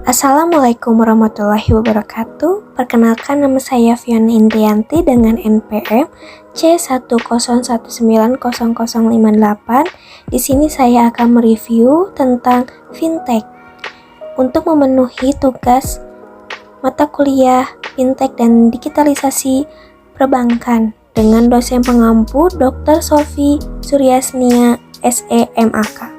Assalamualaikum warahmatullahi wabarakatuh. Perkenalkan, nama saya Fiona Indrianti dengan NPM C101900058. Di sini saya akan mereview tentang fintech. Untuk memenuhi tugas mata kuliah fintech dan digitalisasi perbankan dengan dosen pengampu Dr. Sofi Suryasnia SEMAK.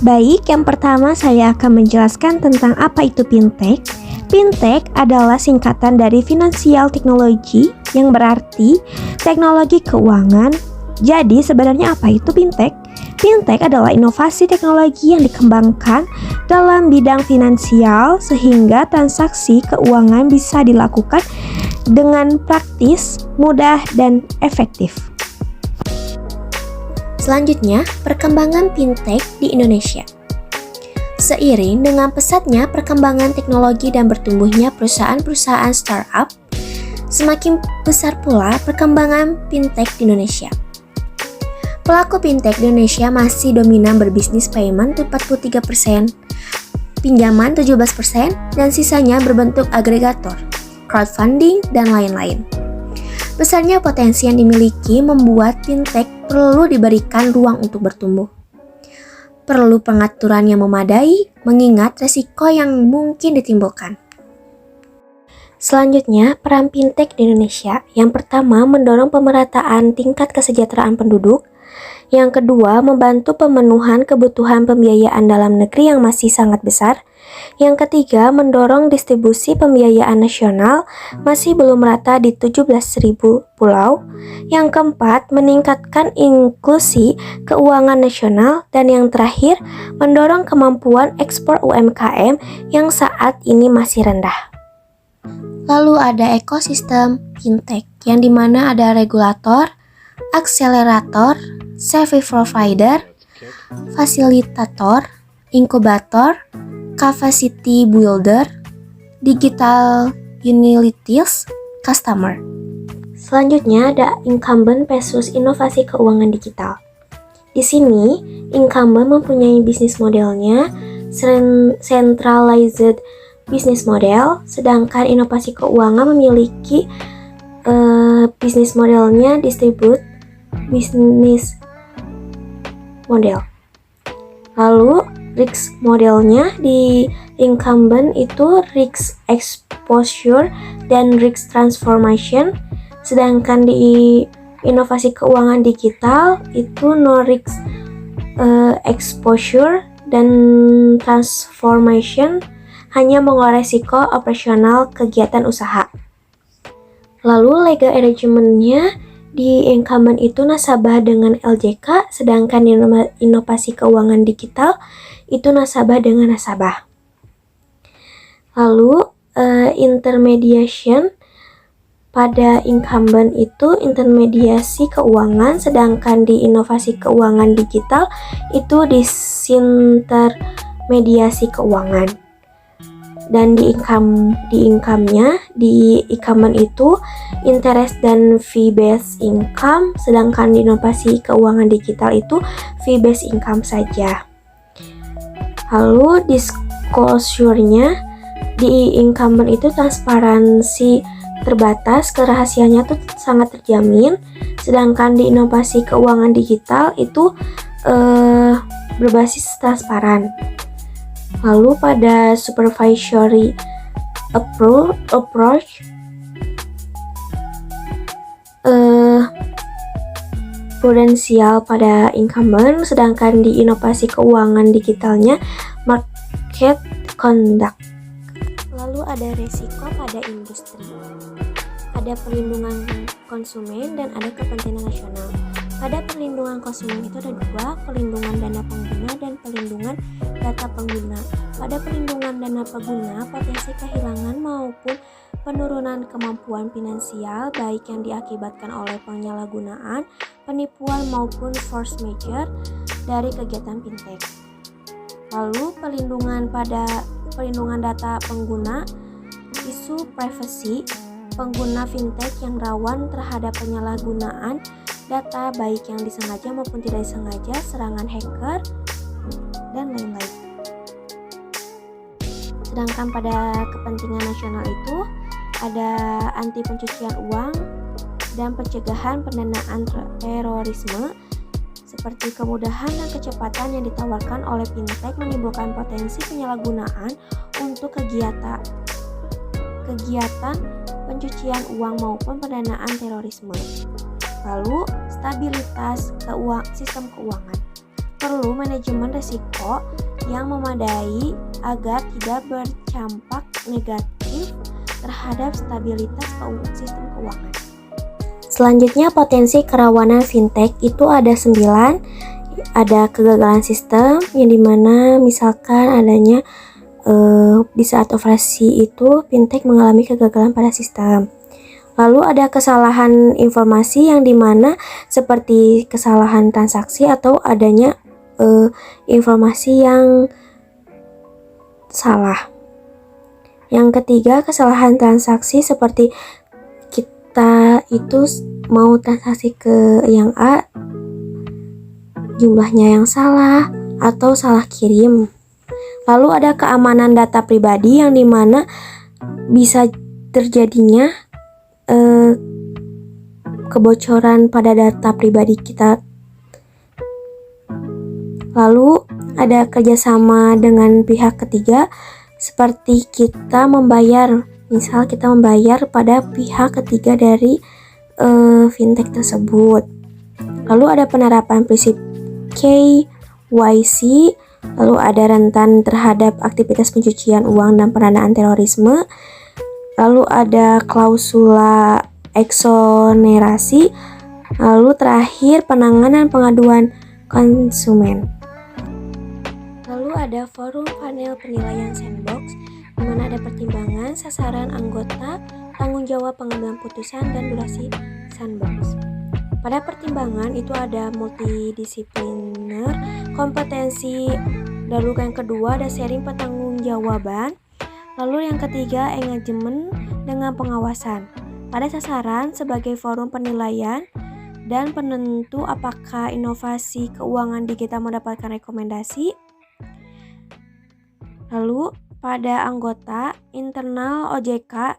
Baik, yang pertama saya akan menjelaskan tentang apa itu fintech. Fintech adalah singkatan dari Financial Technology yang berarti teknologi keuangan. Jadi sebenarnya apa itu fintech? Fintech adalah inovasi teknologi yang dikembangkan dalam bidang finansial sehingga transaksi keuangan bisa dilakukan dengan praktis, mudah, dan efektif. Selanjutnya, perkembangan fintech di Indonesia. Seiring dengan pesatnya perkembangan teknologi dan bertumbuhnya perusahaan-perusahaan startup, semakin besar pula perkembangan fintech di Indonesia. Pelaku fintech di Indonesia masih dominan berbisnis payment 43%, pinjaman 17%, dan sisanya berbentuk agregator, crowdfunding, dan lain-lain. Besarnya potensi yang dimiliki membuat fintech perlu diberikan ruang untuk bertumbuh. Perlu pengaturan yang memadai, mengingat resiko yang mungkin ditimbulkan. Selanjutnya, peran fintech di Indonesia. Yang pertama, mendorong pemerataan tingkat kesejahteraan penduduk. Yang kedua, membantu pemenuhan kebutuhan pembiayaan dalam negeri yang masih sangat besar. Yang ketiga, mendorong distribusi pembiayaan nasional masih belum rata di 17.000 pulau. Yang keempat, meningkatkan inklusi keuangan nasional. Dan yang terakhir, mendorong kemampuan ekspor UMKM yang saat ini masih rendah. Lalu ada ekosistem fintech, yang dimana ada regulator, akselerator, service provider, fasilitator, inkubator, capacity builder, digital utilities, customer. Selanjutnya ada incumbent versus inovasi keuangan digital. Di sini, incumbent mempunyai bisnis modelnya centralized business model, sedangkan inovasi keuangan memiliki bisnis modelnya distribute business model. Lalu risk modelnya di incumbent itu risk exposure dan risk transformation, sedangkan di inovasi keuangan digital itu no risk exposure dan transformation, hanya mengelola risiko operasional kegiatan usaha. Lalu legal arrangementnya di incumbent itu nasabah dengan LJK, sedangkan di inovasi keuangan digital itu nasabah dengan nasabah. Lalu intermediation pada incumbent itu intermediasi keuangan, sedangkan di inovasi keuangan digital itu disintermediasi keuangan. Dan di incumbent itu interest dan fee based income, sedangkan di inovasi keuangan digital itu fee based income saja. Lalu disclosure-nya di incumbent itu transparansi terbatas, kerahasiaannya tuh sangat terjamin, sedangkan di inovasi keuangan digital itu berbasis transparan. Lalu pada supervisory approach, prudensial pada incumbent, sedangkan di inovasi keuangan digitalnya market conduct. Lalu ada resiko pada industri, ada perlindungan konsumen, dan ada kepentingan nasional. Pada perlindungan konsumen itu ada dua, perlindungan dana pengguna dan perlindungan data pengguna. Pada perlindungan dana pengguna, potensi kehilangan maupun penurunan kemampuan finansial baik yang diakibatkan oleh penyalahgunaan, penipuan maupun force majeure dari kegiatan fintech. Lalu perlindungan data pengguna, isu privacy pengguna fintech yang rawan terhadap penyalahgunaan data baik yang disengaja maupun tidak disengaja, serangan hacker, dan lain-lain. Sedangkan pada kepentingan nasional itu ada anti pencucian uang dan pencegahan pendanaan terorisme, seperti kemudahan dan kecepatan yang ditawarkan oleh fintech menimbulkan potensi penyalahgunaan untuk kegiatan pencucian uang maupun pendanaan terorisme. Lalu, stabilitas sistem keuangan. Perlu manajemen risiko yang memadai agar tidak berdampak negatif terhadap stabilitas sistem keuangan. Selanjutnya, potensi kerawanan fintech itu ada 9. Ada kegagalan sistem, yang dimana misalkan adanya di saat operasi itu fintech mengalami kegagalan pada sistem. Lalu ada kesalahan informasi, yang dimana seperti kesalahan transaksi atau adanya informasi yang salah. Yang ketiga, kesalahan transaksi, seperti kita itu mau transaksi ke yang A, jumlahnya yang salah atau salah kirim. Lalu ada keamanan data pribadi, yang dimana bisa terjadinya kebocoran pada data pribadi kita. Lalu ada kerjasama dengan pihak ketiga, seperti kita membayar, misal kita membayar pada pihak ketiga dari fintech tersebut. Lalu ada penerapan prinsip KYC, lalu ada rentan terhadap aktivitas pencucian uang dan pendanaan terorisme. Lalu ada klausula eksonerasi. Lalu terakhir, penanganan pengaduan konsumen. Lalu ada forum panel penilaian sandbox, di mana ada pertimbangan, sasaran anggota, tanggung jawab pengambilan putusan, dan durasi sandbox. Pada pertimbangan itu ada multidisipliner, kompetensi, lalu yang kedua ada sharing pertanggungjawaban, lalu yang ketiga engagement dengan pengawasan. Pada sasaran sebagai forum penilaian dan penentu apakah inovasi keuangan digital mendapatkan rekomendasi. Lalu pada anggota internal OJK,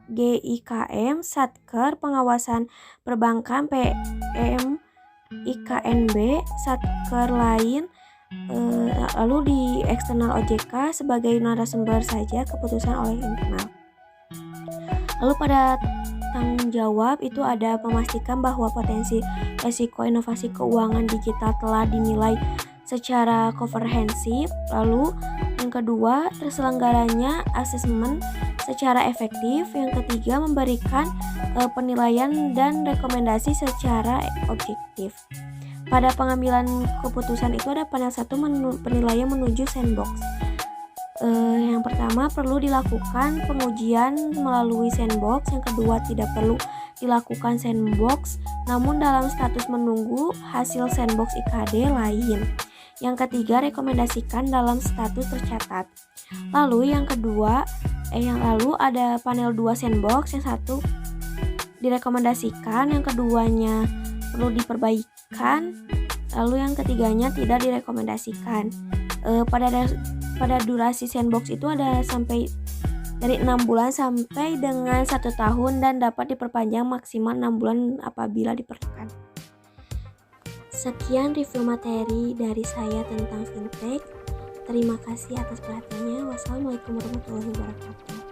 GIKM, Satker, pengawasan perbankan, PM, IKNB, Satker lain. Lalu di eksternal OJK sebagai narasumber saja keputusan oleh internal. Lalu pada tanggung jawab itu ada memastikan bahwa potensi resiko inovasi keuangan digital telah dinilai secara komprehensif. Lalu yang kedua, terselenggaranya asesmen secara efektif. Yang ketiga, memberikan penilaian dan rekomendasi secara objektif. Pada pengambilan keputusan itu ada panel 1 penilaian menuju sandbox. Yang pertama, perlu dilakukan pengujian melalui sandbox. Yang kedua, tidak perlu dilakukan sandbox, namun dalam status menunggu hasil sandbox IKD lain. Yang ketiga, rekomendasikan dalam status tercatat. Lalu yang kedua, lalu ada panel 2 sandbox, yang satu direkomendasikan, yang keduanya perlu diperbaikan, lalu yang ketiganya tidak direkomendasikan. Pada durasi sandbox itu ada sampai dari 6 bulan sampai dengan 1 tahun dan dapat diperpanjang maksimal 6 bulan apabila diperlukan. Sekian review materi dari saya tentang fintech. Terima kasih atas perhatiannya. Wassalamualaikum warahmatullahi wabarakatuh.